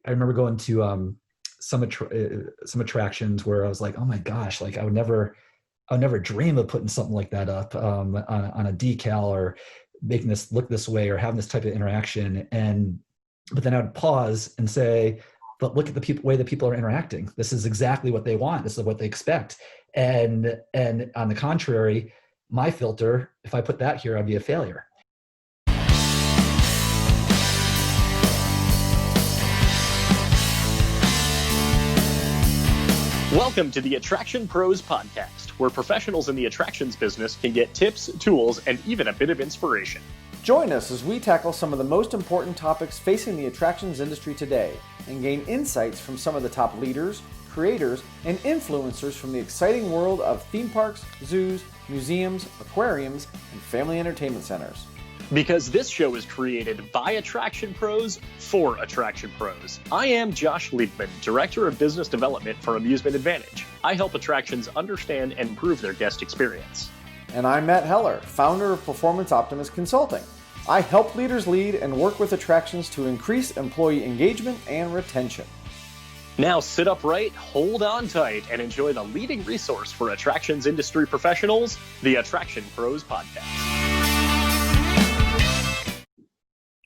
I remember going to some attractions where I was like, oh my gosh, like I would never dream of putting something like that up on a decal or making this look this way or having this type of interaction. But then I would pause and say, but look at the way that people are interacting. This is exactly what they want. This is what they expect. And on the contrary, my filter, if I put that here, I'd be a failure. Welcome to the Attraction Pros podcast, where professionals in the attractions business can get tips, tools, and even a bit of inspiration. Join us as we tackle some of the most important topics facing the attractions industry today and gain insights from some of the top leaders, creators, and influencers from the exciting world of theme parks, zoos, museums, aquariums, and family entertainment centers. Because this show is created by Attraction Pros for Attraction Pros. I am Josh Liebman, Director of Business Development for Amusement Advantage. I help attractions understand and improve their guest experience. And I'm Matt Heller, founder of Performance Optimist Consulting. I help leaders lead and work with attractions to increase employee engagement and retention. Now sit upright, hold on tight, and enjoy the leading resource for attractions industry professionals, the Attraction Pros podcast.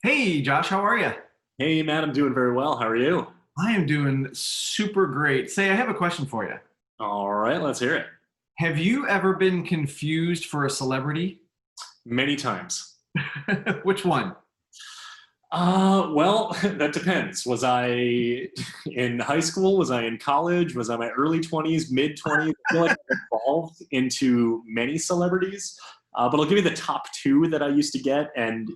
Hey, Josh, how are you? Hey, Matt, I'm doing very well. How are you? I am doing super great. Say, I have a question for you. All right, let's hear it. Have you ever been confused for a celebrity? Many times. Which one? Well, that depends. Was I in high school? Was I in college? Was I in my early 20s, mid 20s? I feel like I evolved into many celebrities. But I'll give you the top two that I used to get. And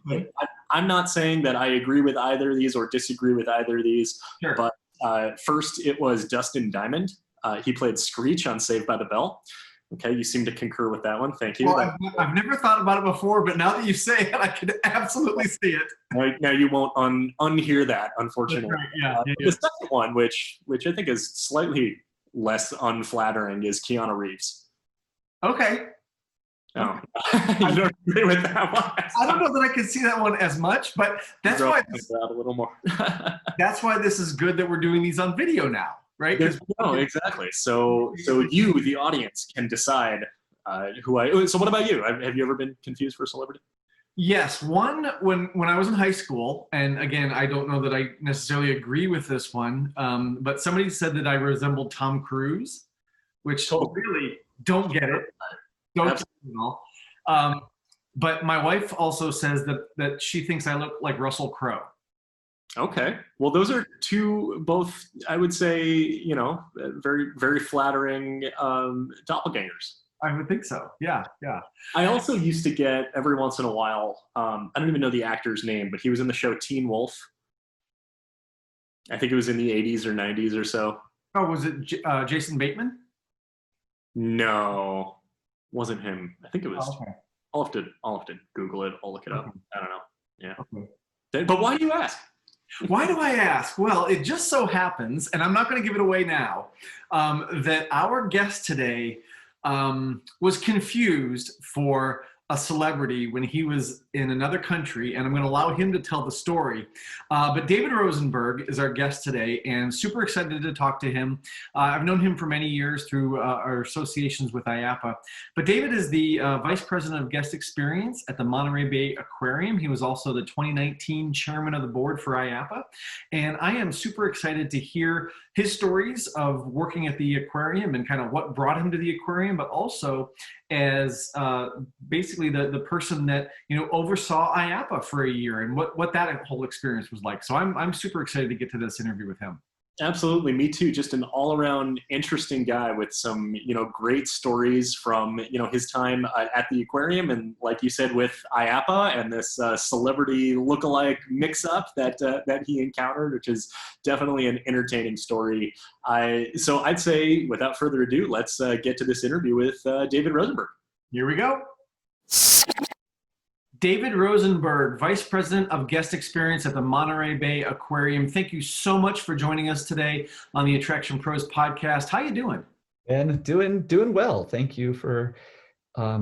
I'm not saying that I agree with either of these or disagree with either of these. Sure. But first, it was Dustin Diamond. He played Screech on Saved by the Bell. Okay, you seem to concur with that one. Thank you. Well, I've never thought about it before, but now that you say it, I can absolutely see it. Right, now you won't unhear that, unfortunately. Right. Yeah. The second one, which I think is slightly less unflattering, is Keanu Reeves. Okay. Oh, you don't agree with that one? I don't know that I can see that one as much, but that's why a little more. that's why this is good that we're doing these on video now, right? No, exactly. So you, the audience, can decide who I. So what about you? Have you ever been confused for a celebrity? Yes, one when I was in high school, and again, I don't know that I necessarily agree with this one, but somebody said that I resembled Tom Cruise, which really don't get it. Don't you know? But my wife also says that she thinks I look like Russell Crowe. Okay. Well, those are two, both, I would say, very, very flattering doppelgangers. I would think so. Yeah. I also used to get, every once in a while, I don't even know the actor's name, but he was in the show Teen Wolf. I think it was in the 80s or 90s or so. Oh, was it Jason Bateman? No. Wasn't him. I think it was. Okay. I'll have to Google it. I'll look it up. Okay. I don't know. Yeah. Okay. But why do you ask? Why do I ask? Well, it just so happens, and I'm not going to give it away now, that our guest today was confused for a celebrity when he was in another country, and I'm going to allow him to tell the story. But David Rosenberg is our guest today, and super excited to talk to him. I've known him for many years through our associations with IAPA. But David is the Vice President of Guest Experience at the Monterey Bay Aquarium. He was also the 2019 Chairman of the Board for IAPA. And I am super excited to hear his stories of working at the aquarium and kind of what brought him to the aquarium, but also as basically the person that oversaw IAPA for a year and what that whole experience was like. So I'm super excited to get to this interview with him. Absolutely, me too. Just an all-around interesting guy with some great stories from his time at the aquarium, and like you said, with IAPA and this celebrity look-alike mix-up that he encountered, which is definitely an entertaining story. So I'd say, without further ado, let's get to this interview with David Rosenberg. Here we go. David Rosenberg, Vice President of Guest Experience at the Monterey Bay Aquarium. Thank you so much for joining us today on the Attraction Pros podcast. How you doing? And doing well. Thank you for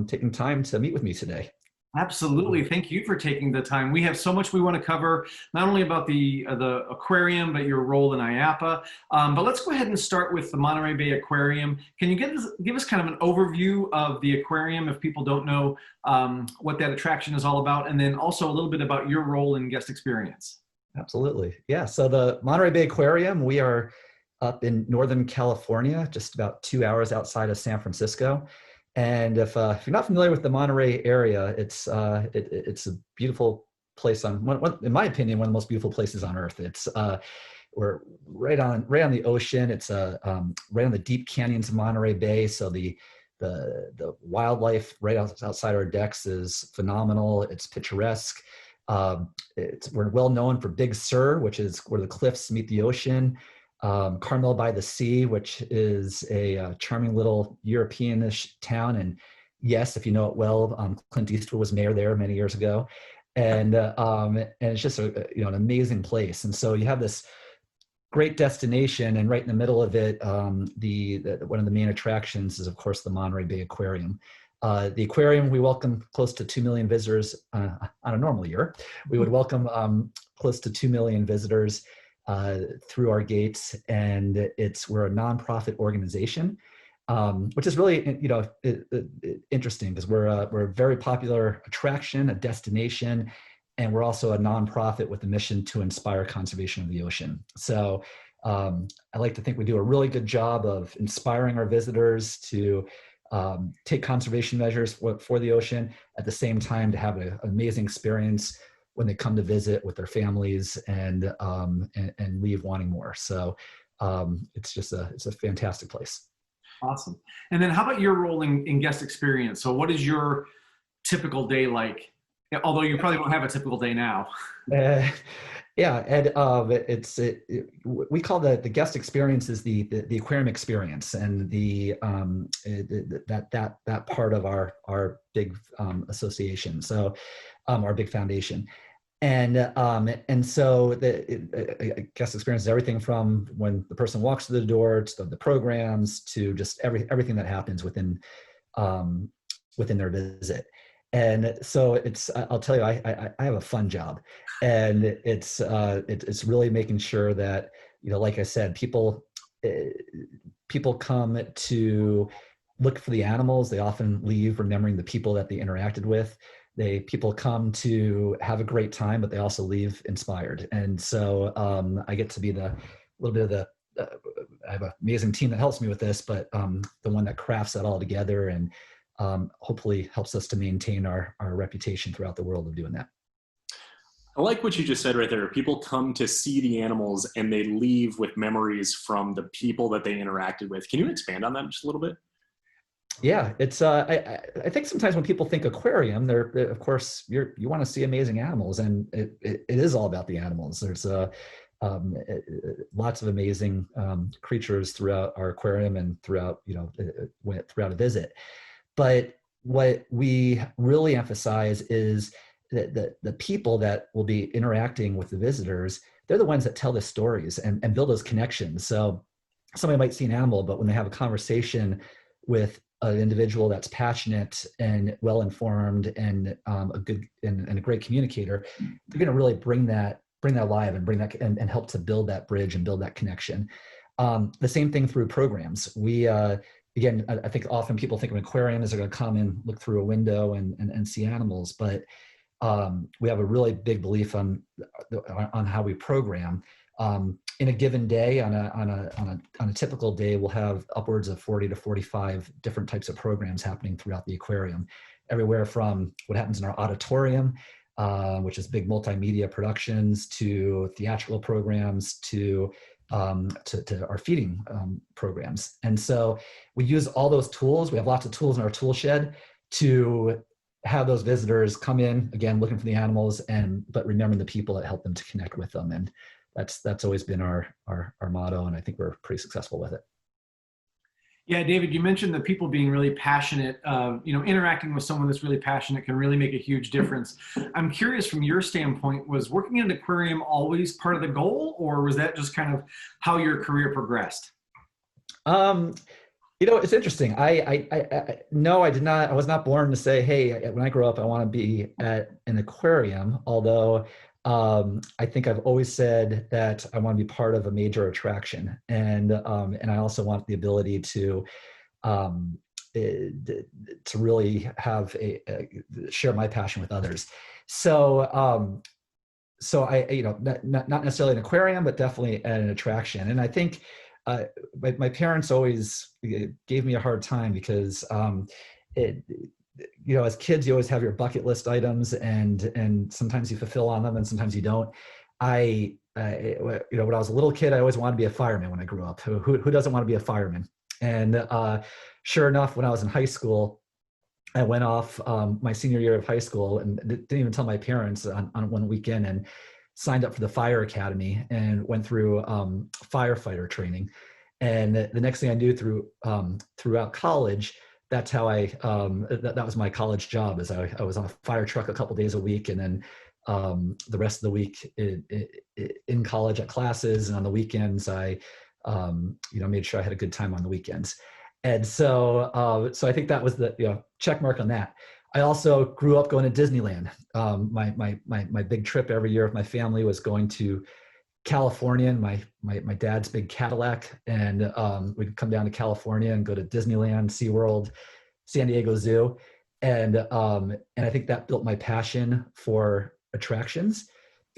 taking time to meet with me today. Absolutely. Thank you for taking the time. We have so much we want to cover, not only about the aquarium, but your role in IAPA. But let's go ahead and start with the Monterey Bay Aquarium. Can you give us kind of an overview of the aquarium if people don't know what that attraction is all about, and then also a little bit about your role in guest experience? Absolutely. Yeah. So the Monterey Bay Aquarium, we are up in Northern California, just about 2 hours outside of San Francisco. And if you're not familiar with the Monterey area, it's a beautiful place in my opinion, one of the most beautiful places on earth. We're right on the ocean. It's right on the deep canyons of Monterey Bay. So the wildlife right outside our decks is phenomenal. It's picturesque. We're well known for Big Sur, which is where the cliffs meet the ocean. Carmel by the Sea, which is a charming little Europeanish town. And yes, if you know it well, Clint Eastwood was mayor there many years ago. And it's just an amazing place. And so you have this great destination, and right in the middle of it, one of the main attractions is, of course, the Monterey Bay Aquarium. The aquarium, we welcome close to 2 million visitors on a normal year. We would welcome close to 2 million visitors through our gates, and we're a nonprofit organization, which is really interesting because we're a very popular attraction, a destination, and we're also a nonprofit with a mission to inspire conservation of the ocean. So I like to think we do a really good job of inspiring our visitors to take conservation measures for the ocean, at the same time to have an amazing experience when they come to visit with their families and leave wanting more. So it's a fantastic place. Awesome. And then how about your role in guest experience? So what is your typical day like? Although you probably won't have a typical day now. Yeah, and we call the guest experience is the aquarium experience, and that part of our big association. So our big foundation. And so the guest experience is everything from when the person walks through the door to the programs to just everything that happens within their visit. And so I'll tell you, I have a fun job, and it's really making sure that, like I said, people come to look for the animals. They often leave remembering the people that they interacted with. People come to have a great time, but they also leave inspired. And so I get to be I have an amazing team that helps me with this, but the one that crafts that all together and hopefully helps us to maintain our reputation throughout the world of doing that. I like what you just said right there. People come to see the animals and they leave with memories from the people that they interacted with. Can you expand on that just a little bit? Yeah, it's I think sometimes when people think aquarium, they're of course you want to see amazing animals, and it is all about the animals. There's lots of amazing creatures throughout our aquarium and throughout a visit. But what we really emphasize is that the people that will be interacting with the visitors, they're the ones that tell the stories and build those connections. So somebody might see an animal, but when they have a conversation with an individual that's passionate and well-informed and a great communicator, they're going to really bring that alive and help to build that bridge and build that connection. The same thing through programs. We again, I think often people think of an aquarium as they're going to come and look through a window and see animals, but we have a really big belief on how we program. In a given day, on a typical day, we'll have upwards of 40 to 45 different types of programs happening throughout the aquarium, everywhere from what happens in our auditorium, which is big multimedia productions, to theatrical programs, to our feeding programs. And so we use all those tools. We have lots of tools in our tool shed to have those visitors come in, again, looking for the animals, but remembering the people that help them to connect with them. And that's always been our motto, and I think we're pretty successful with it. Yeah, David, you mentioned the people being really passionate. Interacting with someone that's really passionate can really make a huge difference. I'm curious, from your standpoint, was working in an aquarium always part of the goal, or was that just kind of how your career progressed? It's interesting. No, I did not. I was not born to say, hey, when I grow up, I want to be at an aquarium. Although I think I've always said that I want to be part of a major attraction, and I also want the ability um, to really have share my passion with others. So so I, not necessarily an aquarium, but definitely an attraction. And I think my parents always gave me a hard time because it, as kids, you always have your bucket list items, and sometimes you fulfill on them, and sometimes you don't. When I was a little kid, I always wanted to be a fireman when I grew up. Who doesn't want to be a fireman? And sure enough, when I was in high school, I went off my senior year of high school and didn't even tell my parents on one weekend, and signed up for the fire academy and went through firefighter training. And the next thing I knew, throughout college, that's how that was my college job. Is I was on a fire truck a couple days a week, and then the rest of the week in college at classes, and on the weekends I made sure I had a good time on the weekends. And so I think that was the check mark on that. I also grew up going to Disneyland. My big trip every year with my family was going to California, and my dad's big Cadillac, and we'd come down to California and go to Disneyland, SeaWorld, San Diego Zoo, and I think that built my passion for attractions.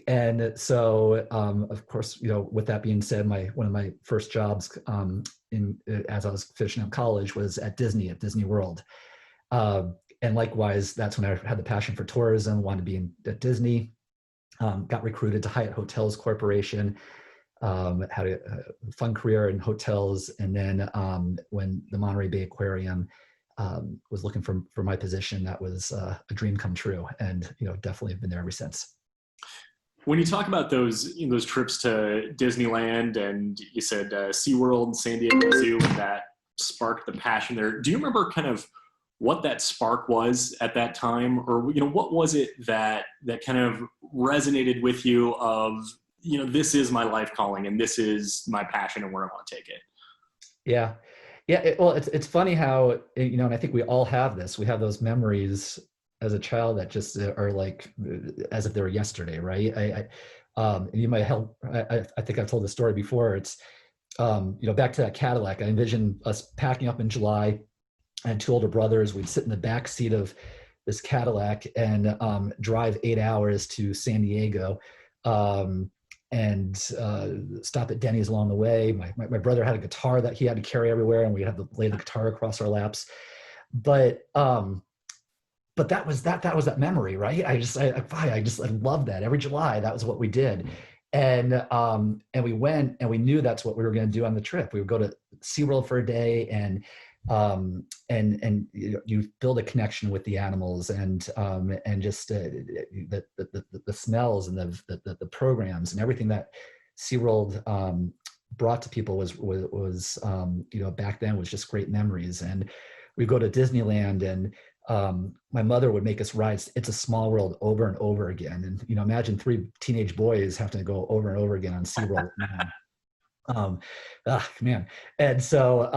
And so, of course, with that being said, one of my first jobs as I was finishing up college was at Disney World. And likewise, that's when I had the passion for tourism, wanted to be at Disney, got recruited to Hyatt Hotels Corporation, had a fun career in hotels. And then when the Monterey Bay Aquarium was looking for my position, that was a dream come true. And, definitely have been there ever since. When you talk about those trips to Disneyland, and you said SeaWorld and San Diego Zoo, and that sparked the passion there, do you remember kind of what that spark was at that time? Or, what was it that kind of resonated with you of, this is my life calling and this is my passion and where I want to take it? Yeah. Yeah. Well, it's funny how, and I think we all have this, we have those memories as a child that just are like as if they were yesterday, right? And you might help. I think I've told the story before. It's back to that Cadillac. I envision us packing up in July. I had two older brothers. We'd sit in the back seat of this Cadillac and drive 8 hours to San Diego, and stop at Denny's along the way. My brother had a guitar that he had to carry everywhere, and we had to lay the guitar across our laps. But that was that memory, right? I love that. Every July, that was what we did. And we went, and we knew that's what we were going to do on the trip. We would go to SeaWorld for a day, and you build a connection with the animals, and just the smells and the programs and everything that SeaWorld brought to people was back then was just great memories. And we go to Disneyland, and my mother would make us ride It's a Small World over and over again. And, imagine 3 teenage boys having to go over and over again on SeaWorld. Man. And so,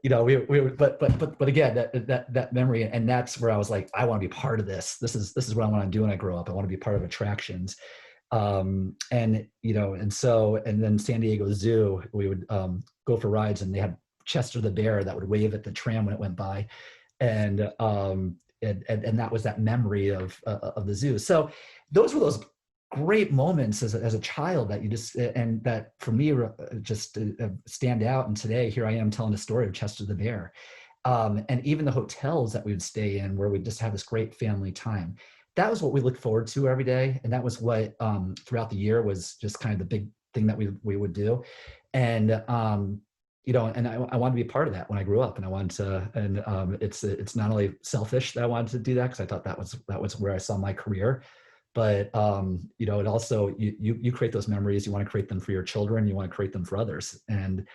but again, that memory, and that's where I was like, I want to be part of this. This is what I want to do when I grow up. I want to be part of attractions. And then San Diego Zoo, we would go for rides, and they had Chester the bear that would wave at the tram when it went by. And that was that memory of the zoo. So those were those great moments as a child that you just, and that for me just stand out. And today, here I am telling a story of Chester the bear. And even the hotels that we would stay in, where we just have this great family time. That was what we looked forward to every day. And that was what throughout the year was just kind of the big thing that we would do. And and I wanted to be part of that when I grew up, and I wanted to, and it's not only selfish that I wanted to do that, because I thought that was where I saw my career, but it also, you create those memories. You want to create them for your children. You want to create them for others. And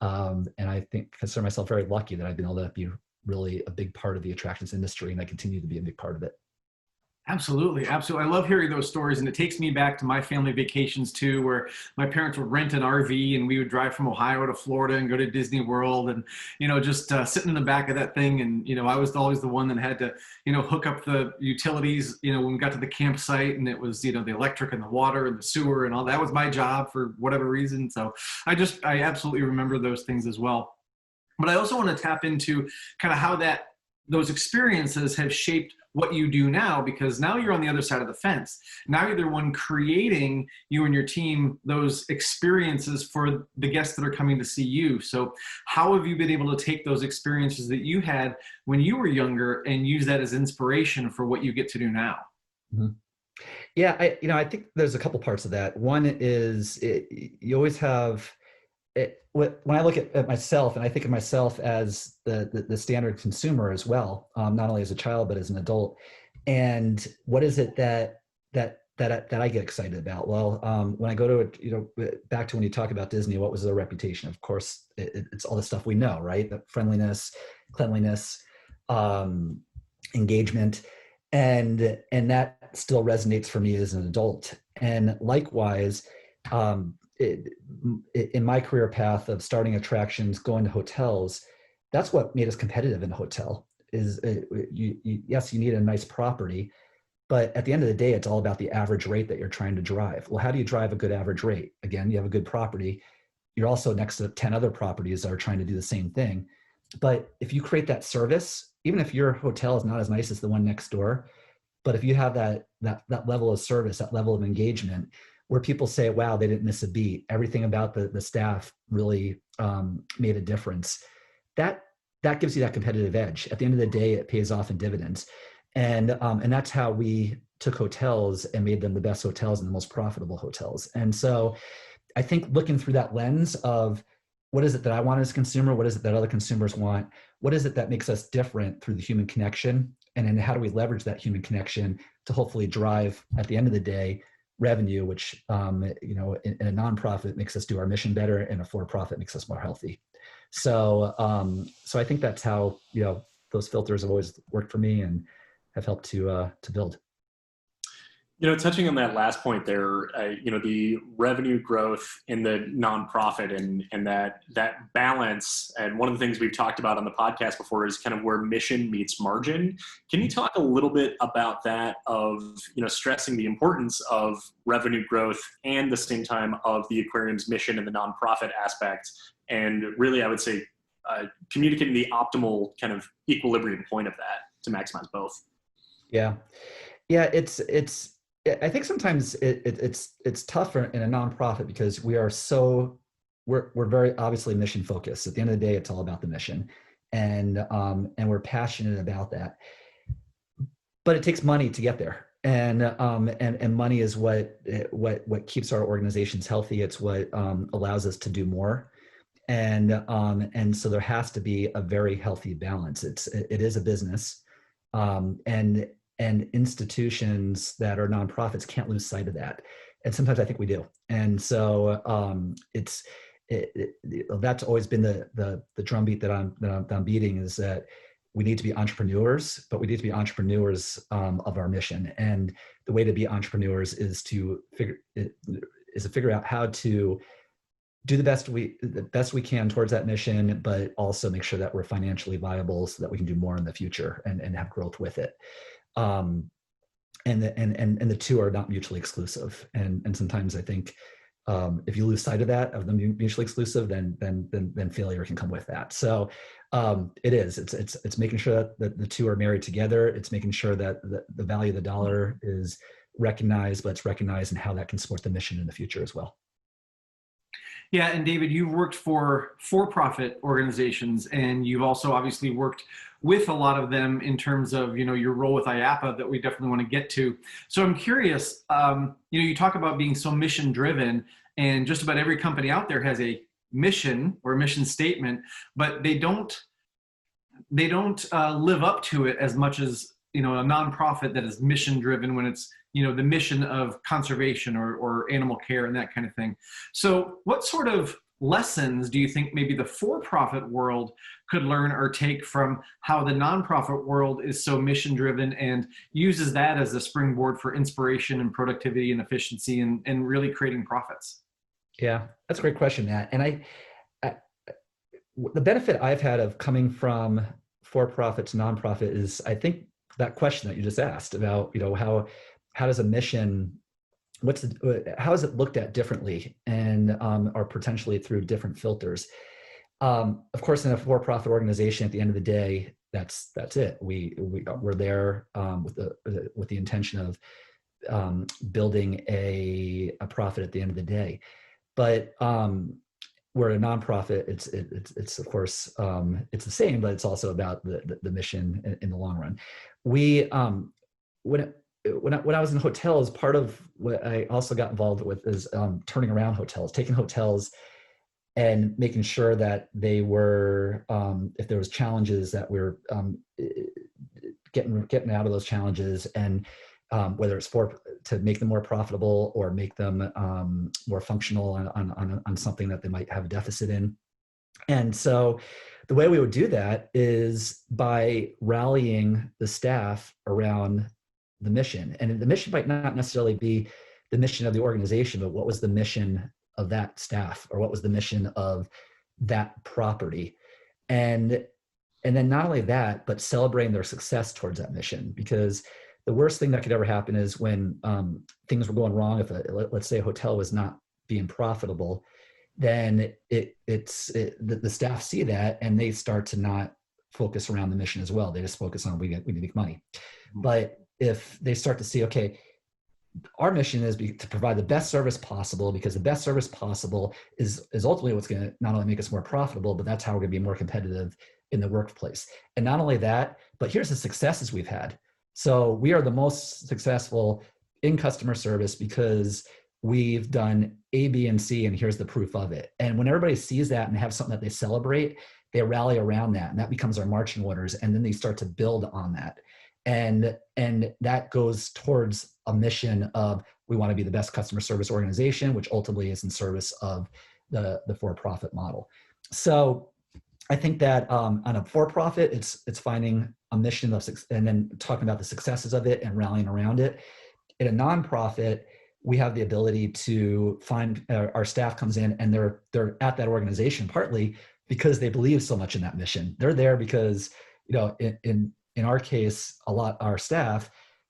I consider myself very lucky that I've been able to be really a big part of the attractions industry, and I continue to be a big part of it. Absolutely, absolutely. I love hearing those stories, and it takes me back to my family vacations too, where my parents would rent an RV and we would drive from Ohio to Florida and go to Disney World, and just sitting in the back of that thing, and I was always the one that had to hook up the utilities. When we got to the campsite, and it was the electric and the water and the sewer and all that was my job for whatever reason. So I absolutely remember those things as well. But I also want to tap into kind of how those experiences have shaped what you do now, because now you're on the other side of the fence. Now you're the one creating, you and your team, those experiences for the guests that are coming to see you. So how have you been able to take those experiences that you had when you were younger and use that as inspiration for what you get to do now? Mm-hmm. Yeah, I think there's a couple parts of that. One is you always have when I look at myself, and I think of myself as the standard consumer as well, not only as a child but as an adult. And what is it that I get excited about? Well, when I go to back to when you talk about Disney, what was their reputation? Of course, it's all the stuff we know, right? The friendliness, cleanliness, engagement, and that still resonates for me as an adult. And likewise, in my career path of starting attractions, going to hotels, that's what made us competitive in a hotel. Is yes, you need a nice property, but at the end of the day, it's all about the average rate that you're trying to drive. Well, how do you drive a good average rate? Again, you have a good property. You're also next to 10 other properties that are trying to do the same thing. But if you create that service, even if your hotel is not as nice as the one next door, but if you have that level of service, that level of engagement, where people say, wow, they didn't miss a beat, everything about the staff really made a difference, that gives you that competitive edge. At the end of the day, it pays off in dividends. And that's how we took hotels and made them the best hotels and the most profitable hotels. And so I think looking through that lens of what is it that I want as a consumer, what is it that other consumers want, what is it that makes us different through the human connection, and then how do we leverage that human connection to hopefully drive, at the end of the day, revenue, which in a nonprofit makes us do our mission better, and a for-profit makes us more healthy. So I think that's how those filters have always worked for me and have helped to build. Touching on that last point there, the revenue growth in the nonprofit and that balance, and one of the things we've talked about on the podcast before is kind of where mission meets margin. Can you talk a little bit about that, of stressing the importance of revenue growth and the same time of the aquarium's mission and the nonprofit aspect, and really, I would say, communicating the optimal kind of equilibrium point of that to maximize both? Yeah, it's. I think sometimes it's tougher in a nonprofit because we're very obviously mission focused. At the end of the day, it's all about the mission, and we're passionate about that. But it takes money to get there, and money is what keeps our organizations healthy. It's what allows us to do more, and so there has to be a very healthy balance. It is a business, and institutions that are nonprofits can't lose sight of that. And sometimes I think we do. And so that's always been the drumbeat that I'm beating, is that we need to be entrepreneurs, but we need to be entrepreneurs of our mission. And the way to be entrepreneurs is to figure out how to do the best we can towards that mission, but also make sure that we're financially viable so that we can do more in the future and have growth with it. And the two are not mutually exclusive. And sometimes I think if you lose sight of that, of them being mutually exclusive, then failure can come with that. So it's making sure that the two are married together. It's making sure that the value of the dollar is recognized, but it's recognized in how that can support the mission in the future as well. Yeah, and David, you've worked for-profit organizations, and you've also obviously worked with a lot of them in terms of your role with IAPA that we definitely want to get to. So I'm curious, you talk about being so mission driven, and just about every company out there has a mission or a mission statement, but they don't live up to it as much as a nonprofit that is mission driven, when it's the mission of conservation or animal care and that kind of thing. So what sort of lessons do you think maybe the for-profit world could learn or take from how the nonprofit world is so mission driven and uses that as a springboard for inspiration and productivity and efficiency and really creating profits? Yeah, that's a great question, Matt. And the benefit I've had of coming from for-profit to nonprofit is, I think, that question that you just asked about, how does a mission, how is it looked at differently, and or potentially through different filters. Of course, in a for-profit organization, at the end of the day, that's it. We're there with the intention of building a profit at the end of the day. But we're a nonprofit. It's of course it's the same, but it's also about the mission in the long run. When I was in hotels, part of what I also got involved with is turning around hotels, taking hotels and making sure that they were, if there was challenges, that we're getting out of those challenges, and whether it's to make them more profitable or make them more functional on something that they might have a deficit in. And so the way we would do that is by rallying the staff around the mission. And the mission might not necessarily be the mission of the organization, but what was the mission of that staff, or what was the mission of that property? And then not only that, but celebrating their success towards that mission. Because the worst thing that could ever happen is when things were going wrong. If let's say a hotel was not being profitable, then the staff see that and they start to not focus around the mission as well. They just focus on we need to make money. But if they start to see, okay, our mission is to provide the best service possible, because the best service possible is ultimately what's going to not only make us more profitable, but that's how we're going to be more competitive in the workplace. And not only that, but here's the successes we've had. So we are the most successful in customer service because we've done A, B, and C, and here's the proof of it. And when everybody sees that and have something that they celebrate, they rally around that, and that becomes our marching orders. And then they start to build on that. And that goes towards a mission of, we want to be the best customer service organization, which ultimately is in service of the for-profit model. So I think that on a for-profit, it's finding a mission of success and then talking about the successes of it and rallying around it. In a nonprofit, we have the ability to find our staff comes in and they're at that organization partly because they believe so much in that mission. They're there because, in our case, our staff,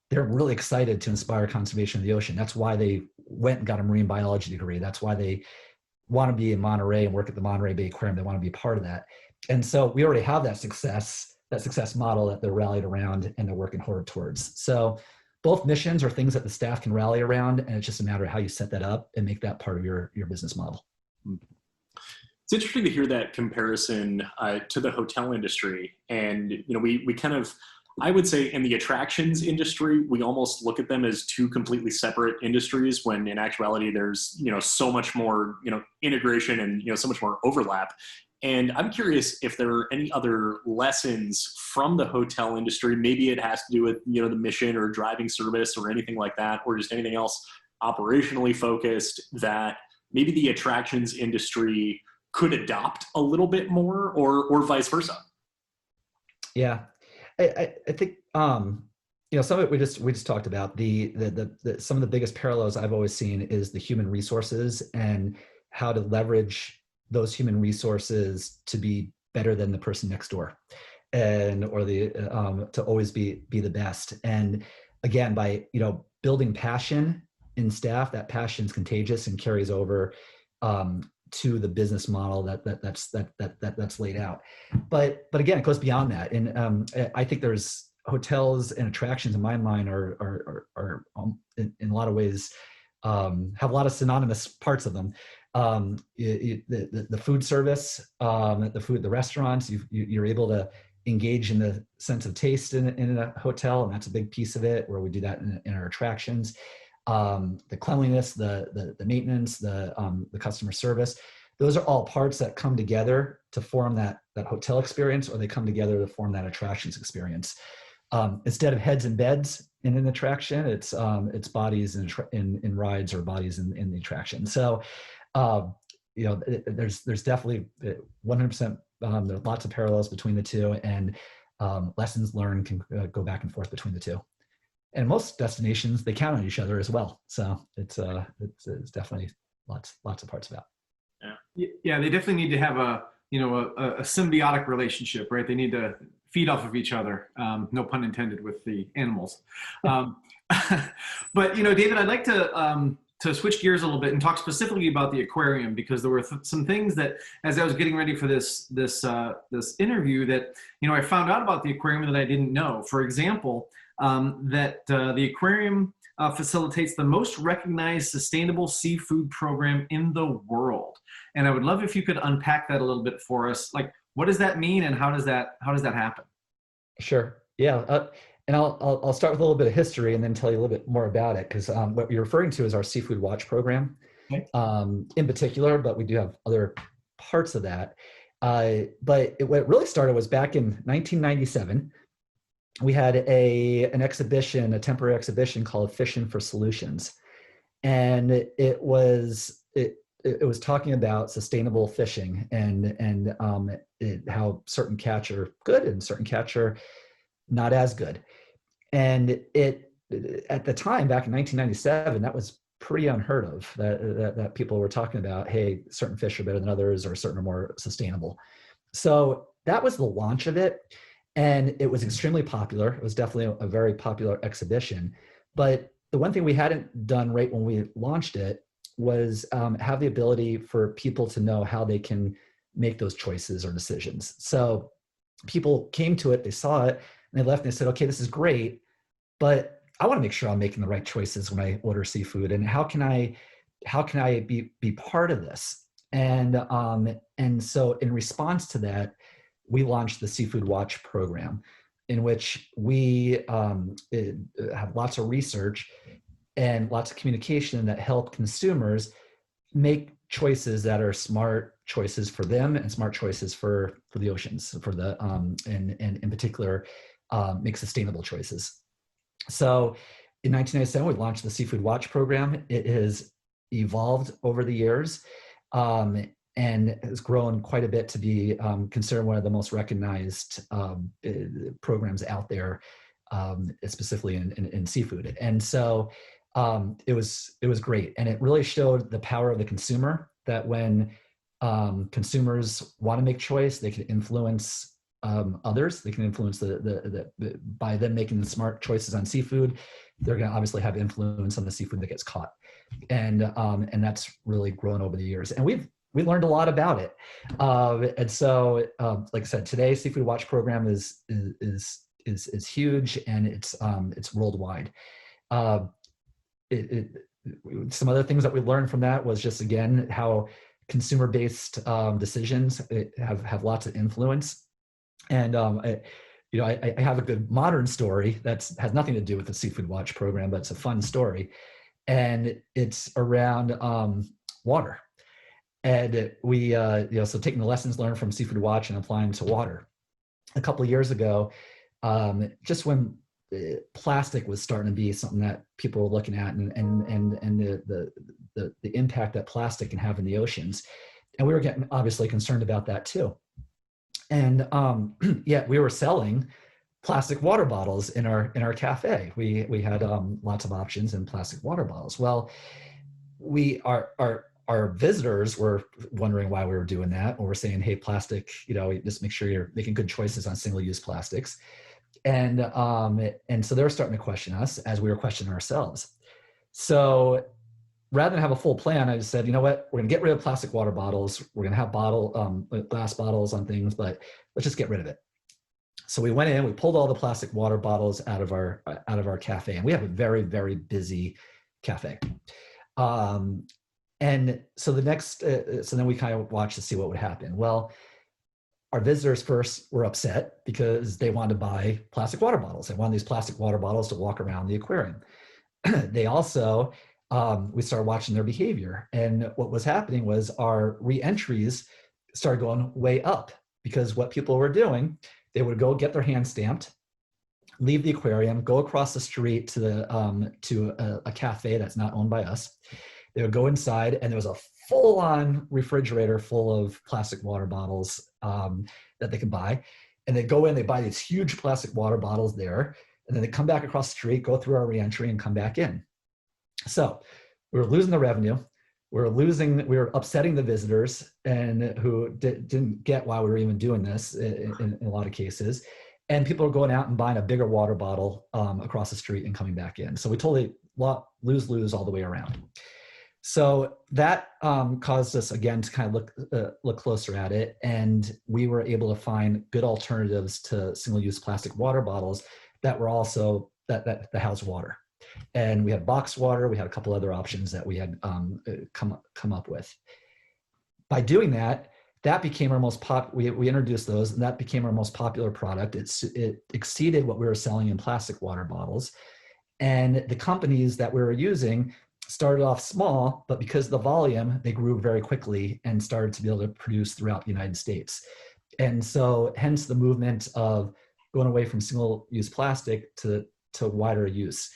they're really excited to inspire conservation of the ocean. That's why they went and got a marine biology degree. That's why they want to be in Monterey and work at the Monterey Bay Aquarium. They want to be a part of that. And so we already have that success model that they're rallied around and they're working hard towards. So both missions are things that the staff can rally around, and it's just a matter of how you set that up and make that part of your business model. It's interesting to hear that comparison to the hotel industry. And, we kind of, I would say in the attractions industry, we almost look at them as two completely separate industries, when in actuality, there's, so much more, integration and, so much more overlap. And I'm curious if there are any other lessons from the hotel industry. Maybe it has to do with, the mission or driving service or anything like that, or just anything else operationally focused that maybe the attractions industry could adopt a little bit more, or vice versa. Yeah, I think some of it we just talked about. The some of the biggest parallels I've always seen is the human resources and how to leverage those human resources to be better than the person next door, or to always be the best. And again, by building passion in staff, that passion is contagious and carries over to the business model that's laid out. But again, it goes beyond that. And I think there's hotels and attractions in my mind are in a lot of ways have a lot of synonymous parts of them. The food service, the restaurants, you're able to engage in the sense of taste in a hotel, and that's a big piece of it, where we do that in our attractions. The cleanliness, the maintenance, the customer service, those are all parts that come together to form that hotel experience, or they come together to form that attractions experience. Instead of heads and beds in an attraction, it's bodies in rides, or bodies in the attraction. So there's definitely 100%. There's lots of parallels between the two, and lessons learned can go back and forth between the two. And most destinations, they count on each other as well. So it's definitely lots of parts of that. Yeah, they definitely need to have a symbiotic relationship, right? They need to feed off of each other. No pun intended with the animals. But David, I'd like to switch gears a little bit and talk specifically about the aquarium, because there were some things that, as I was getting ready for this interview, that I found out about the aquarium that I didn't know. For example, that the aquarium facilitates the most recognized sustainable seafood program in the world. And I would love if you could unpack that a little bit for us. Like, what does that mean, and how does that happen? Sure. Yeah. And I'll start with a little bit of history and then tell you a little bit more about it, because what you're referring to is our Seafood Watch program, Okay. In particular, but we do have other parts of that. What it really started was back in 1997. We had an exhibition, a temporary exhibition called Fishing for Solutions, and it was talking about sustainable fishing and how certain catch are good and certain catch are not as good. And at the time, back in 1997, that was pretty unheard of, that people were talking about, hey, certain fish are better than others, or certain are more sustainable. So that was the launch of it. And it was extremely popular. It was definitely a very popular exhibition. But the one thing we hadn't done right when we launched it was have the ability for people to know how they can make those choices or decisions. So people came to it, they saw it, and they left and they said, okay, this is great, but I want to make sure I'm making the right choices when I order seafood. And how can I be part of this? And so in response to that, we launched the Seafood Watch program, in which we have lots of research and lots of communication that help consumers make choices that are smart choices for them and smart choices for the oceans, and in particular, make sustainable choices. So in 1997, we launched the Seafood Watch program. It has evolved over the years. And has grown quite a bit to be considered one of the most recognized programs out there, specifically in seafood. And so it was great, and it really showed the power of the consumer. That when consumers want to make choice, they can influence others. They can influence by them making the smart choices on seafood. They're going to obviously have influence on the seafood that gets caught, and that's really grown over the years. And we learned a lot about it. And so, like I said, today Seafood Watch program is huge, and it's worldwide. Some other things that we learned from that was just, again, how consumer-based decisions have lots of influence. And I have a good modern story that has nothing to do with the Seafood Watch program, but it's a fun story, and it's around water. And we, so taking the lessons learned from Seafood Watch and applying to water. A couple of years ago, just when plastic was starting to be something that people were looking at, and the impact that plastic can have in the oceans, and we were getting obviously concerned about that too. And yet we were selling plastic water bottles in our cafe. We had lots of options in plastic water bottles. Well, our visitors were wondering why we were doing that, or we're saying, hey, plastic, just make sure you're making good choices on single-use plastics. And so they were starting to question us as we were questioning ourselves. So rather than have a full plan, I just said, you know what, we're gonna get rid of plastic water bottles. We're gonna have glass bottles on things, but let's just get rid of it. So we went in, we pulled all the plastic water bottles out of our cafe, and we have a very, very busy cafe. And so so then we kind of watched to see what would happen. Well, our visitors first were upset because they wanted to buy plastic water bottles. They wanted these plastic water bottles to walk around the aquarium. They also, we started watching their behavior. And what was happening was our re-entries started going way up, because what people were doing, they would go get their hand stamped, leave the aquarium, go across the street to a cafe that's not owned by us. They would go inside, and there was a full-on refrigerator full of plastic water bottles that they can buy. And they go in, they buy these huge plastic water bottles there, and then they come back across the street, go through our reentry, and come back in. So we were losing the revenue. We were upsetting the visitors and who didn't get why we were even doing this in a lot of cases. And people are going out and buying a bigger water bottle across the street and coming back in. So we totally lose all the way around. So that caused us again to kind of look closer at it, and we were able to find good alternatives to single-use plastic water bottles that were also that house water. And we had box water. We had a couple other options that we had come up with. By doing that, that became our most we introduced those, and that became our most popular product. It exceeded what we were selling in plastic water bottles, and the companies that we were using started off small, but because of the volume, they grew very quickly and started to be able to produce throughout the United States. And so hence the movement of going away from single-use plastic to wider use.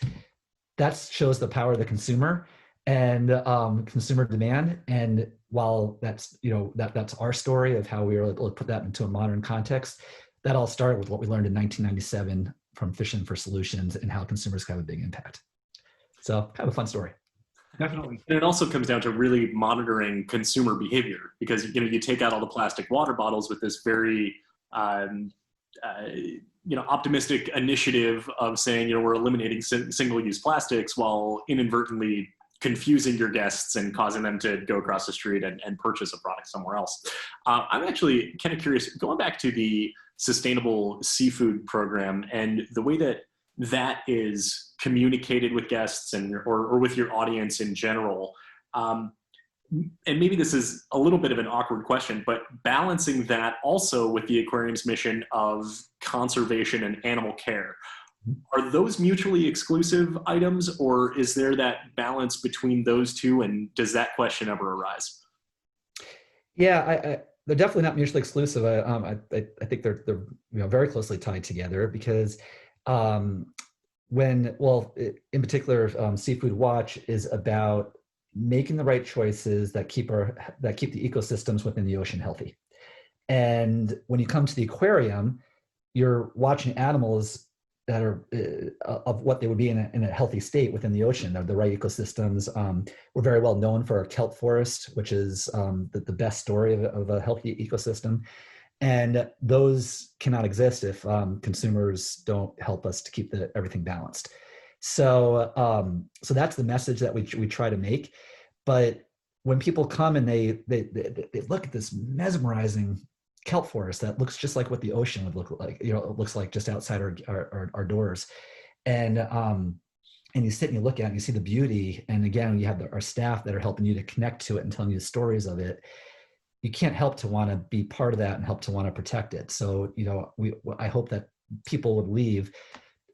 That shows the power of the consumer and consumer demand. And while that's, that's our story of how we were able to put that into a modern context, that all started with what we learned in 1997 from Fishing for Solutions and how consumers have a big impact. So kind of a fun story. Definitely. And it also comes down to really monitoring consumer behavior, because you take out all the plastic water bottles with this very optimistic initiative of saying we're eliminating single-use plastics, while inadvertently confusing your guests and causing them to go across the street and purchase a product somewhere else. I'm actually kind of curious, going back to the sustainable seafood program and the way that is communicated with guests or with your audience in general. And maybe this is a little bit of an awkward question, but balancing that also with the aquarium's mission of conservation and animal care, are those mutually exclusive items, or is there that balance between those two, and does that question ever arise? Yeah, they're definitely not mutually exclusive. I think they're very closely tied together, because in particular, Seafood Watch is about making the right choices that keep the ecosystems within the ocean healthy. And when you come to the aquarium, you're watching animals that are of what they would be in a healthy state within the ocean. They're the right ecosystems. We're very well known for our kelp forest, which is the best story of a healthy ecosystem. And those cannot exist if consumers don't help us to keep everything balanced. So that's the message that we try to make. But when people come and they look at this mesmerizing kelp forest that looks just like what the ocean would look like, it looks like just outside our doors, and you sit and you look at it and you see the beauty, and again, you have our staff that are helping you to connect to it and telling you the stories of it. You can't help to want to be part of that and help to want to protect it. So, I hope that people would leave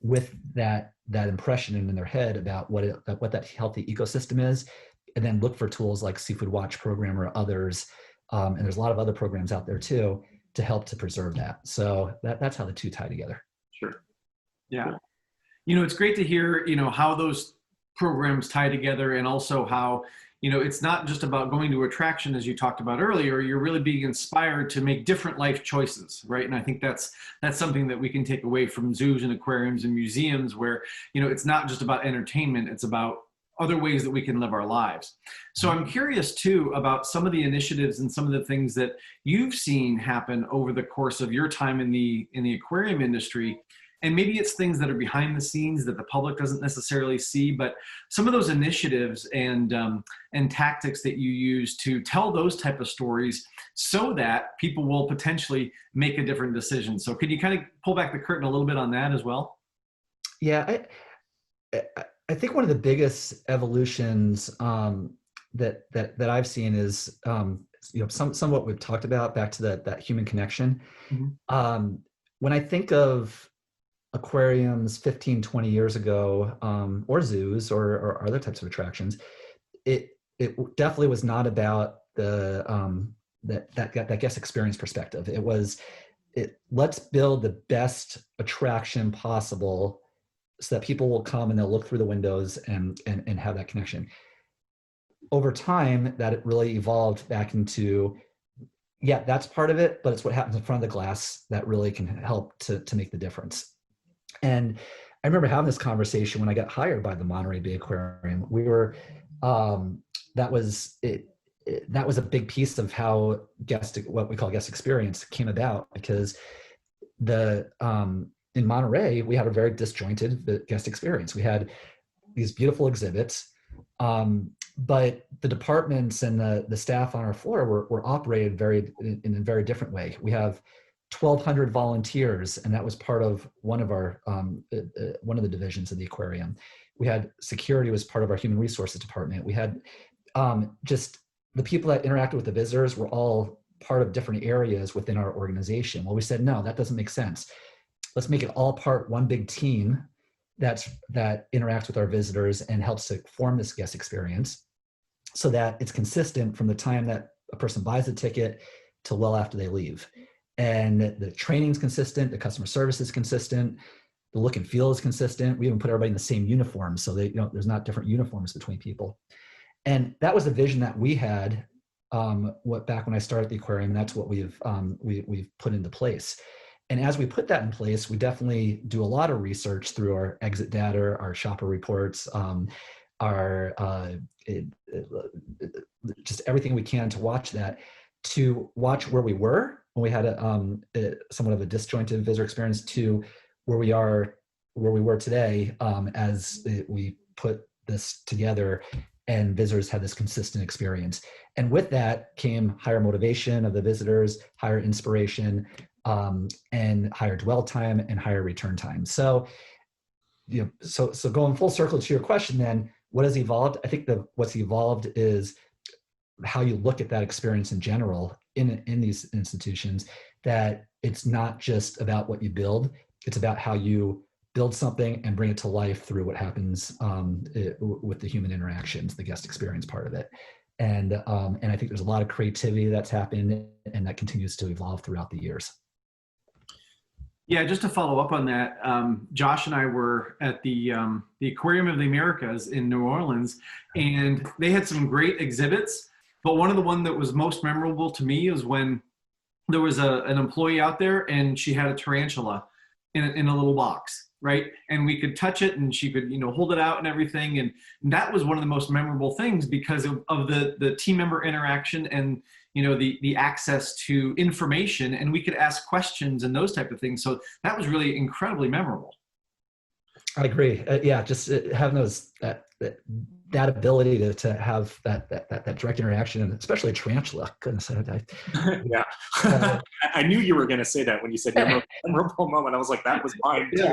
with that impression in their head about what that healthy ecosystem is, and then look for tools like Seafood Watch program or others. And there's a lot of other programs out there too to help to preserve that. So that's how the two tie together. Sure. Yeah. It's great to hear, how those programs tie together, and also how, it's not just about going to attraction, as you talked about earlier. You're really being inspired to make different life choices, right? And I think that's something that we can take away from zoos and aquariums and museums, where, it's not just about entertainment, it's about other ways that we can live our lives. So I'm curious too about some of the initiatives and some of the things that you've seen happen over the course of your time in the aquarium industry. And maybe it's things that are behind the scenes that the public doesn't necessarily see, but some of those initiatives and tactics that you use to tell those type of stories so that people will potentially make a different decision. So could you kind of pull back the curtain a little bit on that as well? Yeah, I think one of the biggest evolutions that I've seen is some of what we've talked about, back to that human connection. Mm-hmm. When I think of aquariums 15, 20 years ago, or zoos or other types of attractions, it definitely was not about that guest experience perspective. Let's build the best attraction possible so that people will come and they'll look through the windows and have that connection. over time, that it really evolved back into, yeah, that's part of it, but it's what happens in front of the glass that really can help to make the difference. And I remember having this conversation when I got hired by the Monterey Bay Aquarium. We were, that was it. That was a big piece of how what we call guest experience came about, because in Monterey, we had a very disjointed guest experience. We had these beautiful exhibits, but the departments and the staff on our floor were operated in a very different way. We have 1,200 volunteers, and that was part of one of the divisions of the aquarium. We had security was part of our human resources department. We had just the people that interacted with the visitors were all part of different areas within our organization. Well, we said, no, that doesn't make sense. Let's make it all part one big team that interacts with our visitors and helps to form this guest experience, so that it's consistent from the time that a person buys a ticket to well after they leave. And the training's consistent, the customer service is consistent, the look and feel is consistent. We even put everybody in the same uniform, so there's not different uniforms between people. And that was the vision that we had back when I started the aquarium, and that's what we've put into place. And as we put that in place, we definitely do a lot of research through our exit data, our shopper reports, just everything we can to watch where we were when we had somewhat of a disjointed visitor experience, to where we were today, as we put this together and visitors had this consistent experience. And with that came higher motivation of the visitors, higher inspiration, and higher dwell time and higher return time. So, so going full circle to your question, then what has evolved? I think what's evolved is how you look at that experience in general in these institutions, that it's not just about what you build, it's about how you build something and bring it to life through what happens with the human interactions, the guest experience part of it. And I think there's a lot of creativity that's happened, and that continues to evolve throughout the years. Yeah, just to follow up on that, Josh and I were at the Aquarium of the Americas in New Orleans, and they had some great exhibits. But one of the one that was most memorable to me was when there was an employee out there, and she had a tarantula in a little box, right? And we could touch it, and she could hold it out and everything. And that was one of the most memorable things because of the team member interaction and the access to information, and we could ask questions and those type of things. So that was really incredibly memorable. I agree. Yeah, just having that ability to have that direct interaction, and especially a tarantula. Goodness, yeah. I knew you were going to say that when you said your memorable moment. I was like, that was mine too.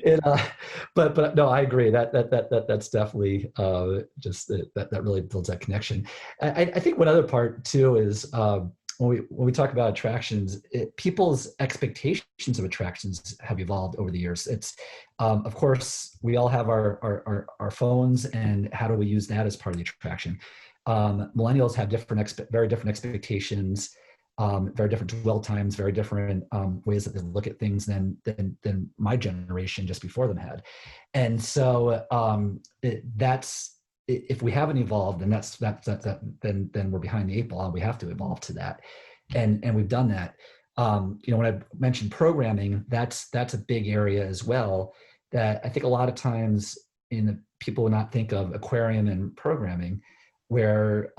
Yeah. But no, I agree. That's definitely just that really builds that connection. I think one other part too is when we talk about attractions, people's expectations of attractions have evolved over the years. It's of course we all have our phones, and how do we use that as part of the attraction? Millennials have very different expectations, very different dwell times, very different ways that they look at things than my generation just before them had. And so if we haven't evolved, then then we're behind the 8 ball, and we have to evolve to that. And we've done that. When I mentioned programming, that's a big area as well, that I think a lot of times people would not think of aquarium and programming, where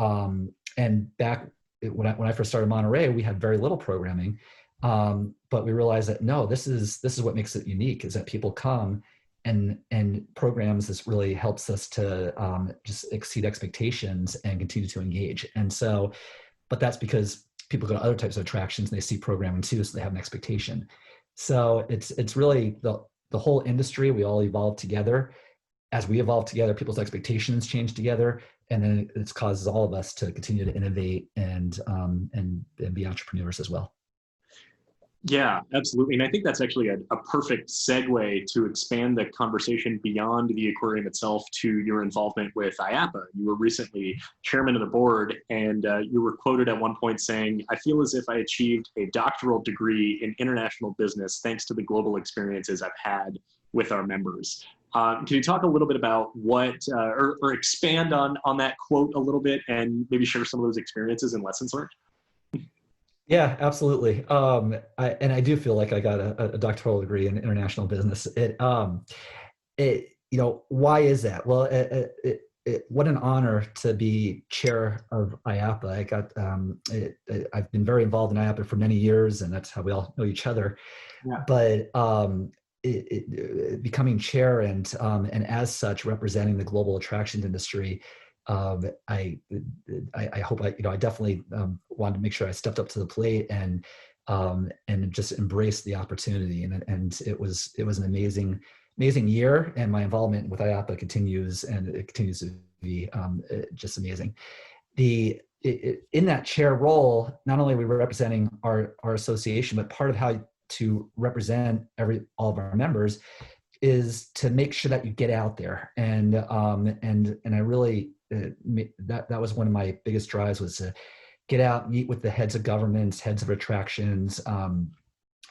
and back when I first started Monterey, we had very little programming, but we realized that no, this is what makes it unique, is that people come and programs. This really helps us to just exceed expectations and continue to engage. And so, but that's because people go to other types of attractions and they see programming too, so they have an expectation. So it's really the whole industry. We all evolve together. As we evolve together, people's expectations change together, and then it causes all of us to continue to innovate and be entrepreneurs as well. Yeah, absolutely. And I think that's actually a perfect segue to expand the conversation beyond the aquarium itself to your involvement with IAPA. You were recently chairman of the board, and you were quoted at one point saying, "I feel as if I achieved a doctoral degree in international business thanks to the global experiences I've had with our members." Can you talk a little bit about what, or expand on that quote a little bit, and maybe share some of those experiences and lessons learned? Yeah, absolutely. I do feel like I got a doctoral degree in international business. Why is that? Well, what an honor to be chair of IAPA. I've been very involved in IAPA for many years, and that's how we all know each other. Yeah. But becoming chair and as such representing the global attractions industry, I hope I definitely wanted to make sure I stepped up to the plate and just embraced the opportunity, and it was an amazing year, and my involvement with IAPA continues, and it continues to be just amazing. In that chair role, not only are we representing our association, but part of how to represent all of our members is to make sure that you get out there, and I really that was one of my biggest drives, was to get out, meet with the heads of governments, heads of attractions,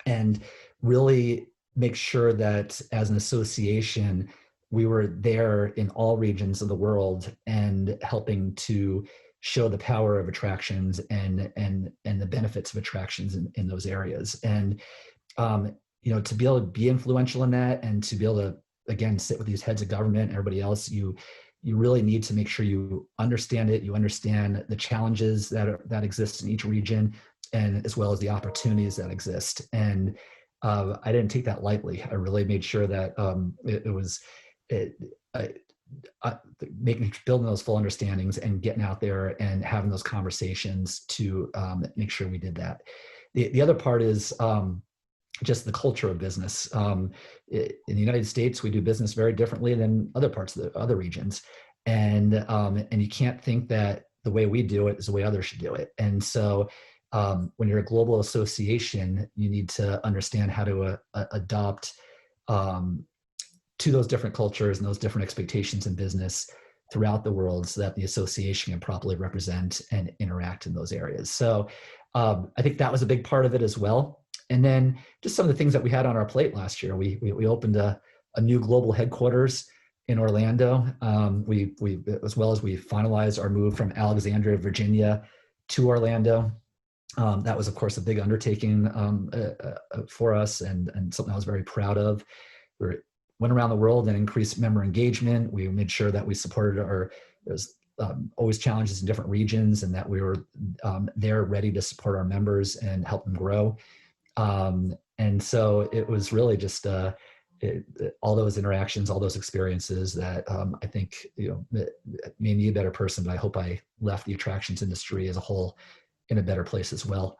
and really make sure that as an association, we were there in all regions of the world and helping to show the power of attractions and the benefits of attractions in those areas. And, to be able to be influential in that, and to be able to, again, sit with these heads of government and everybody else, you really need to make sure you understand it. You understand the challenges that exist in each region, and as well as the opportunities that exist. And I didn't take that lightly. I really made sure that building those full understandings and getting out there and having those conversations to make sure we did that. The other part is just the culture of business. In the United States, we do business very differently than other parts of the other regions, and you can't think that the way we do it is the way others should do it. And so when you're a global association, you need to understand how to adopt to those different cultures and those different expectations in business throughout the world, so that the association can properly represent and interact in those areas. So I think that was a big part of it as well. And then just some of the things that we had on our plate last year. We opened a new global headquarters in Orlando. We as well as we finalized our move from Alexandria, Virginia to Orlando. That was, of course, a big undertaking for us, and something I was very proud of. We went around the world and increased member engagement. We made sure that we supported there's always challenges in different regions, and that we were there ready to support our members and help them grow. And so it was really just all those interactions, all those experiences that I think made me a better person. But I hope I left the attractions industry as a whole in a better place as well.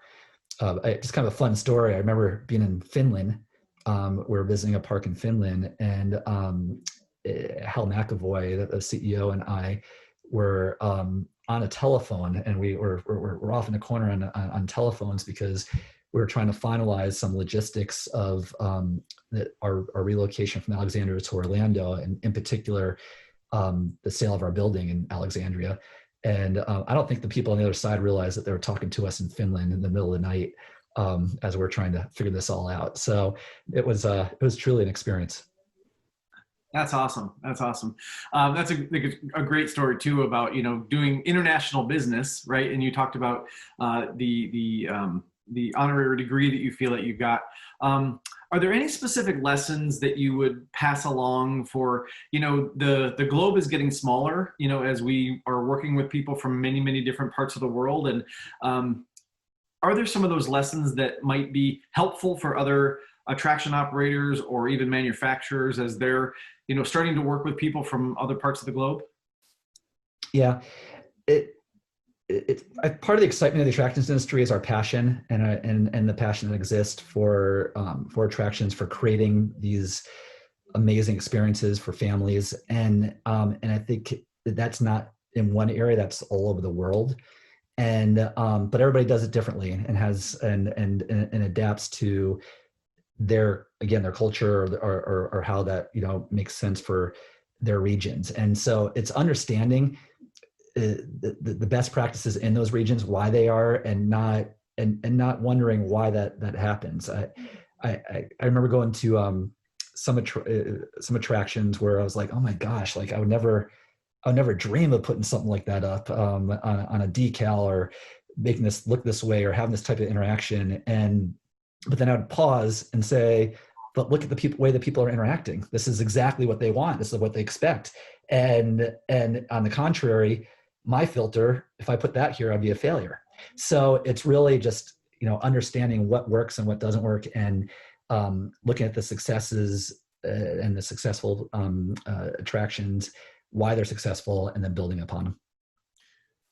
Just kind of a fun story. I remember being in Finland. We were visiting a park in Finland, and Hal McAvoy, the CEO, and I were on a telephone, and we're off in a corner on telephones, because we were trying to finalize some logistics of our relocation from Alexandria to Orlando, and in particular, the sale of our building in Alexandria. And I don't think the people on the other side realized that they were talking to us in Finland in the middle of the night as we're trying to figure this all out. So it was truly an experience. That's awesome. That's awesome. That's a great story too, about doing international business, right? And you talked about the honorary degree that you feel that you got. Are there any specific lessons that you would pass along for, the globe is getting smaller, as we are working with people from many, many different parts of the world. And are there some of those lessons that might be helpful for other attraction operators or even manufacturers as they're, starting to work with people from other parts of the globe? Yeah. Part of the excitement of the attractions industry is our passion and the passion that exists for attractions, for creating these amazing experiences for families, and I think that's not in one area, that's all over the world, and but everybody does it differently and has and adapts to their culture or how that makes sense for their regions. And so it's understanding the best practices in those regions, why they are, and not wondering why that happens. I remember going to some attractions where I was like, oh my gosh, like I would never dream of putting something like that up on a decal or making this look this way or having this type of interaction. But then I would pause and say, but look at the way that people are interacting. This is exactly what they want. This is what they expect. And on the contrary, my filter, if I put that here, I'd be a failure. So it's really just, understanding what works and what doesn't work, and looking at the successes and the successful attractions, why they're successful, and then building upon them.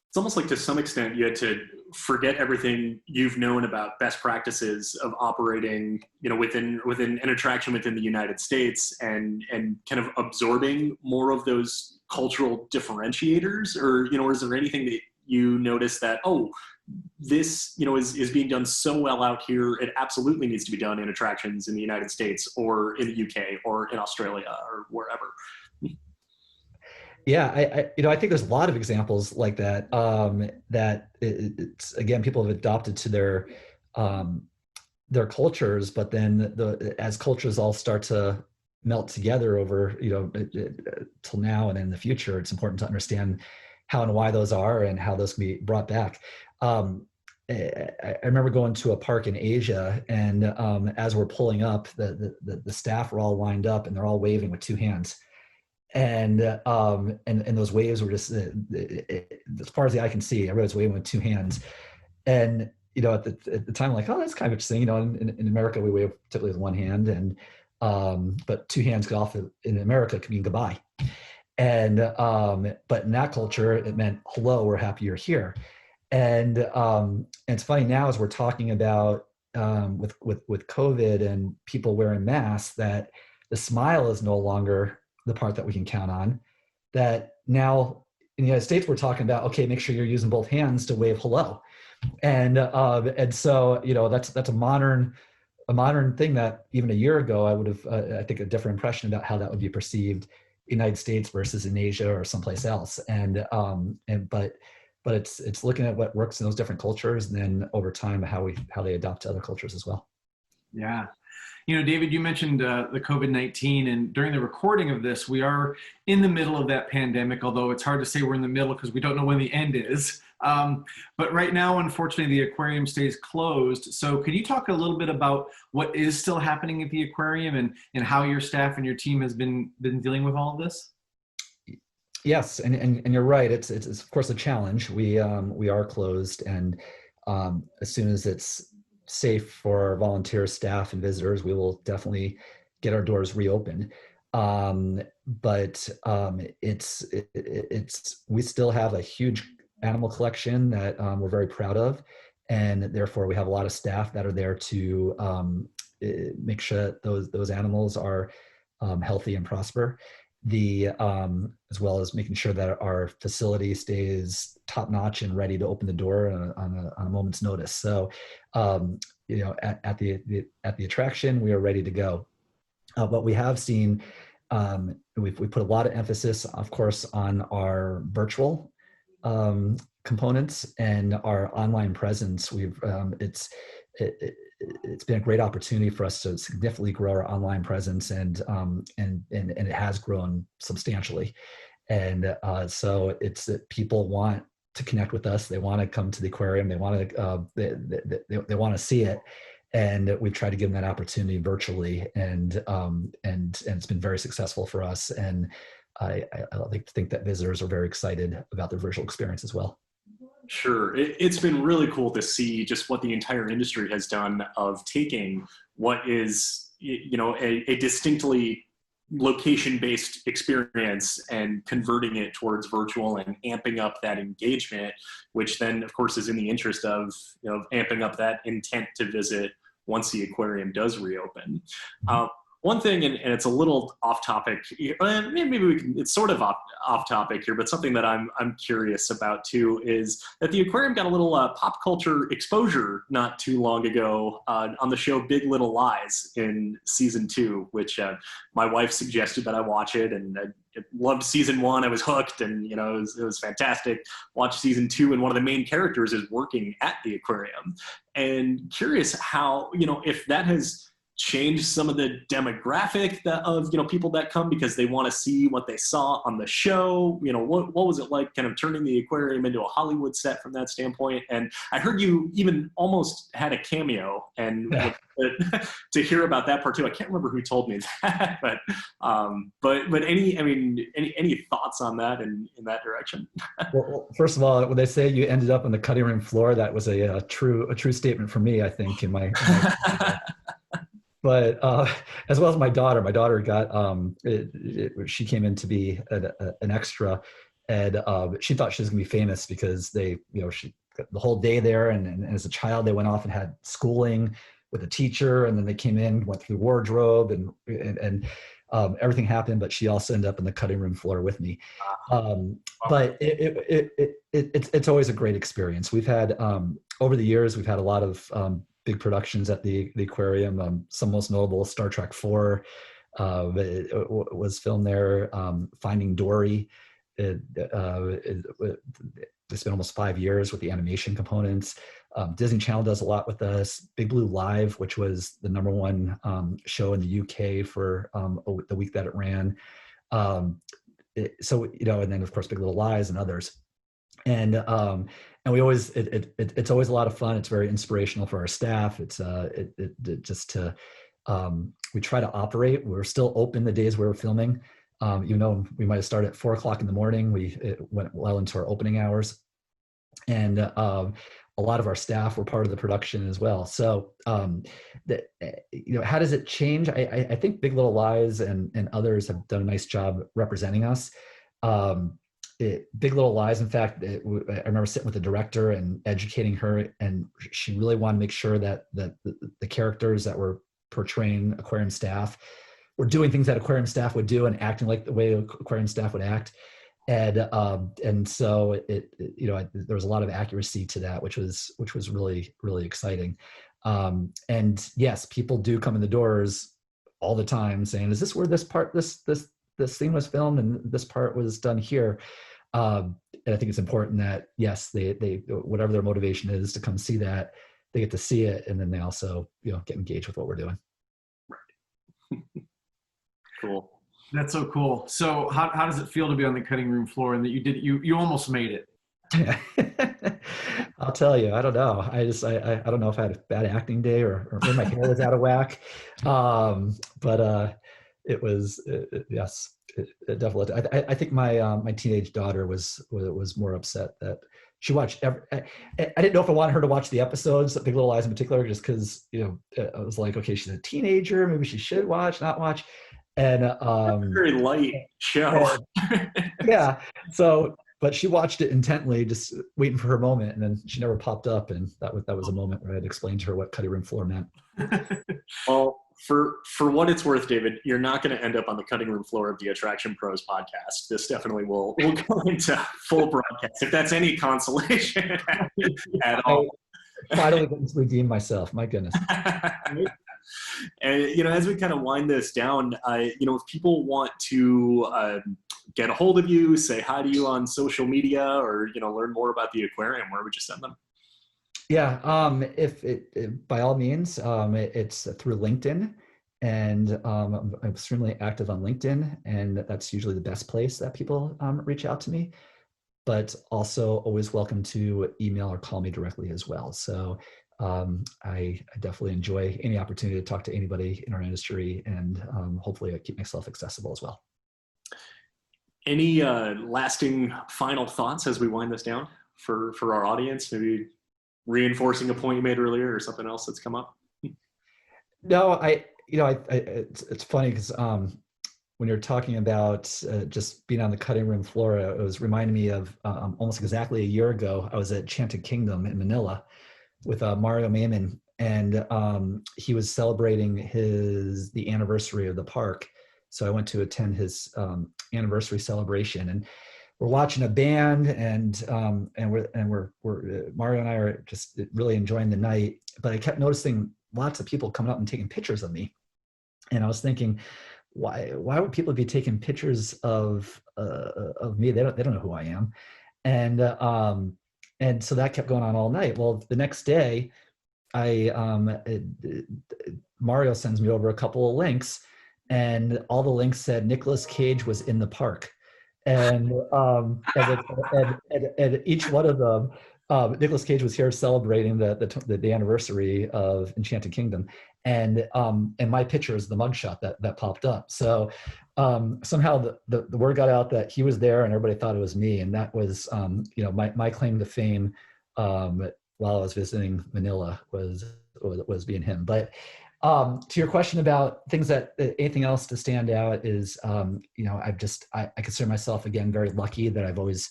It's almost like to some extent you had to forget everything you've known about best practices of operating, within an attraction within the United States, and kind of absorbing more of those cultural differentiators, or is there anything that you notice that, this is being done so well out here, it absolutely needs to be done in attractions in the United States or in the UK or in Australia or wherever? Yeah, I think there's a lot of examples like that. That it's, again, people have adopted to their cultures, but then as cultures all start to melt together over till now and in the future, it's important to understand how and why those are and how those can be brought back. I remember going to a park in Asia, and as we're pulling up, the staff were all lined up and they're all waving with two hands. And those waves were just, as far as the eye can see, everybody's waving with two hands. And, at the time, like, oh, that's kind of interesting. In America, we wave typically with one hand, and but two hands could often, in America, could mean goodbye. And but in that culture, it meant, hello, we're happy you're here. And it's funny now, as we're talking about with COVID and people wearing masks, that the smile is no longer the part that we can count on. That now in the United States, we're talking about, okay, make sure you're using both hands to wave hello. And so, that's a modern thing that even a year ago, I would have, I think, a different impression about how that would be perceived in the United States versus in Asia or someplace else. But it's looking at what works in those different cultures, and then over time, how they adopt to other cultures as well. Yeah. David, you mentioned the COVID-19, and during the recording of this, we are in the middle of that pandemic, although it's hard to say we're in the middle because we don't know when the end is. But right now, unfortunately, the aquarium stays closed. So could you talk a little bit about what is still happening at the aquarium, and how your staff and your team has been dealing with all of this? Yes, and you're right. It's of course a challenge. We are closed, and as soon as it's safe for our volunteer staff and visitors, we will definitely get our doors reopened. But we still have a huge animal collection that we're very proud of, and therefore we have a lot of staff that are there to make sure that those animals are healthy and prosper. As well as making sure that our facility stays top notch and ready to open the door on a moment's notice. So, at the attraction, we are ready to go. But we have seen, we put a lot of emphasis, of course, on our virtual components and our online presence. It's been a great opportunity for us to significantly grow our online presence, and it has grown substantially. And so it's that people want to connect with us. They want to come to the aquarium. They want to they want to see it, and we've tried to give them that opportunity virtually, and it's been very successful for us. And I like to think that visitors are very excited about their virtual experience as well. Sure. It's been really cool to see just what the entire industry has done of taking what is, a distinctly location-based experience and converting it towards virtual and amping up that engagement, which then, of course, is in the interest of, amping up that intent to visit once the aquarium does reopen. One thing, and it's a little off topic, maybe it's sort of off topic here, but something that I'm curious about too, is that the aquarium got a little pop culture exposure not too long ago on the show Big Little Lies in season 2, which my wife suggested that I watch it, and I loved season 1. I was hooked, and it was fantastic. Watched season 2, and one of the main characters is working at the aquarium, and curious how, if that has change some of the demographic of people that come because they want to see what they saw on the show? What was it like kind of turning the aquarium into a Hollywood set from that standpoint? And I heard you even almost had a cameo, and to hear about that part too. I can't remember who told me that, but any thoughts on that in that direction? Well, first of all, when they say you ended up on the cutting room floor, that was a true statement for me, I think, in my but as well as my daughter got she came in to be an extra, and she thought she was gonna be famous because she got the whole day there, and as a child they went off and had schooling with a teacher, and then they came in, went through wardrobe, and everything happened, but she also ended up on the cutting room floor with me. But it's always a great experience. We've had over the years, we've had a lot of big productions at the aquarium. Some most notable, Star Trek 4 was filmed there. Finding Dory. It's been almost 5 years with the animation components. Disney Channel does a lot with us. Big Blue Live, which was the #1 show in the UK for the week that it ran. And then of course Big Little Lies and others. And we always it's always a lot of fun. It's very inspirational for our staff. It's we try to operate. We're still open the days we were filming. Even though we might have started at 4 o'clock in the morning, it went well into our opening hours. And a lot of our staff were part of the production as well. So, how does it change? I think Big Little Lies and others have done a nice job representing us. Big Little Lies, in fact, I remember sitting with the director and educating her, and she really wanted to make sure that the characters that were portraying aquarium staff were doing things that aquarium staff would do and acting like the way aquarium staff would act. And so there was a lot of accuracy to that, which was really, really exciting. And yes, people do come in the doors all the time saying, is this where this scene was filmed and this part was done here? And I think it's important that, yes, they whatever their motivation is to come see that, they get to see it, and then they also get engaged with what we're doing. Right. Cool. That's so cool. So how does it feel to be on the cutting room floor and that you almost made it? I'll tell you, I don't know. I don't know if I had a bad acting day or maybe my hair was out of whack. But it was, yes, it definitely. I think my teenage daughter was more upset that she watched I didn't know if I wanted her to watch the episodes, Big Little Lies in particular, just because I was like, okay, she's a teenager, maybe she should watch, not watch. And very light show. Yeah. So, but she watched it intently, just waiting for her moment, and then she never popped up. And that was a moment where I had explained to her what cutting room floor meant. Well, for what it's worth, David, you're not going to end up on the cutting room floor of the Attraction Pros podcast. This definitely will go into full broadcast, if that's any consolation at all. I finally get to redeem myself. My goodness. And as we kind of wind this down, if people want to get a hold of you, say hi to you on social media, or learn more about the aquarium, where would you send them? Yeah, if by all means, it's through LinkedIn, and I'm extremely active on LinkedIn, and that's usually the best place that people reach out to me. But also always welcome to email or call me directly as well. So I definitely enjoy any opportunity to talk to anybody in our industry, and hopefully I keep myself accessible as well. Any lasting final thoughts as we wind this down for our audience? Maybe reinforcing a point you made earlier, or something else that's come up? No, it's funny because when you're talking about just being on the cutting room floor, it was reminding me of almost exactly a year ago. I was at Enchanted Kingdom in Manila with Mario Maiman, and he was celebrating the anniversary of the park. So I went to attend his anniversary celebration, and we're watching a band, and we're Mario and I are just really enjoying the night. But I kept noticing lots of people coming up and taking pictures of me, and I was thinking, why would people be taking pictures of me? They don't know who I am, and so that kept going on all night. Well, the next day, Mario sends me over a couple of links, and all the links said Nicolas Cage was in the park, and each one of them, Nicolas Cage was here celebrating the anniversary of Enchanted Kingdom, and my picture is the mugshot that popped up. So somehow the word got out that he was there, and everybody thought it was me, and that was my claim to fame while I was visiting Manila was being him. But to your question about things anything else to stand out is, I consider myself, again, very lucky that I've always,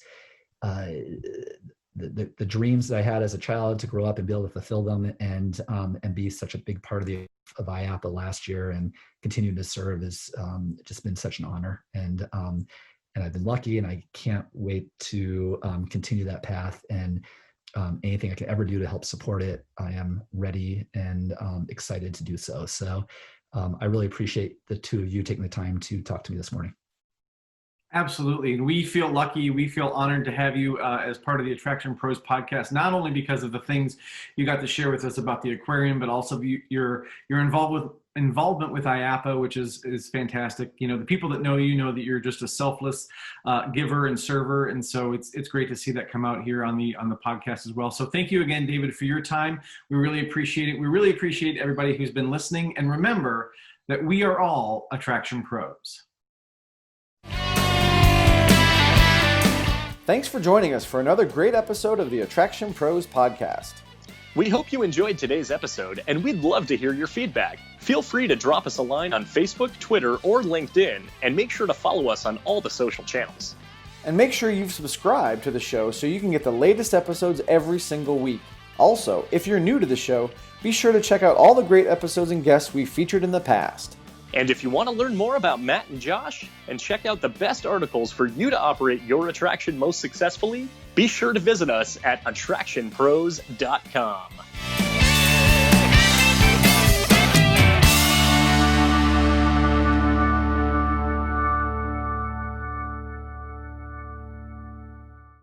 the dreams that I had as a child to grow up and be able to fulfill them and be such a big part of IAPA last year and continue to serve has just been such an honor. And I've been lucky, and I can't wait to continue that path. And anything I can ever do to help support it, I am ready and excited to do so. So I really appreciate the two of you taking the time to talk to me this morning. Absolutely. And we feel lucky. We feel honored to have you as part of the Attraction Pros podcast, not only because of the things you got to share with us about the aquarium, but also your involvement with IAPA, which is fantastic. The people that know you know that you're just a selfless giver and server. And so it's great to see that come out here on the podcast as well. So thank you again, David, for your time. We really appreciate it. We really appreciate everybody who's been listening. And remember that we are all Attraction Pros. Thanks for joining us for another great episode of the Attraction Pros podcast. We hope you enjoyed today's episode, and we'd love to hear your feedback. Feel free to drop us a line on Facebook, Twitter, or LinkedIn, and make sure to follow us on all the social channels. And make sure you've subscribed to the show so you can get the latest episodes every single week. Also, if you're new to the show, be sure to check out all the great episodes and guests we've featured in the past. And if you want to learn more about Matt and Josh and check out the best articles for you to operate your attraction most successfully, be sure to visit us at attractionpros.com.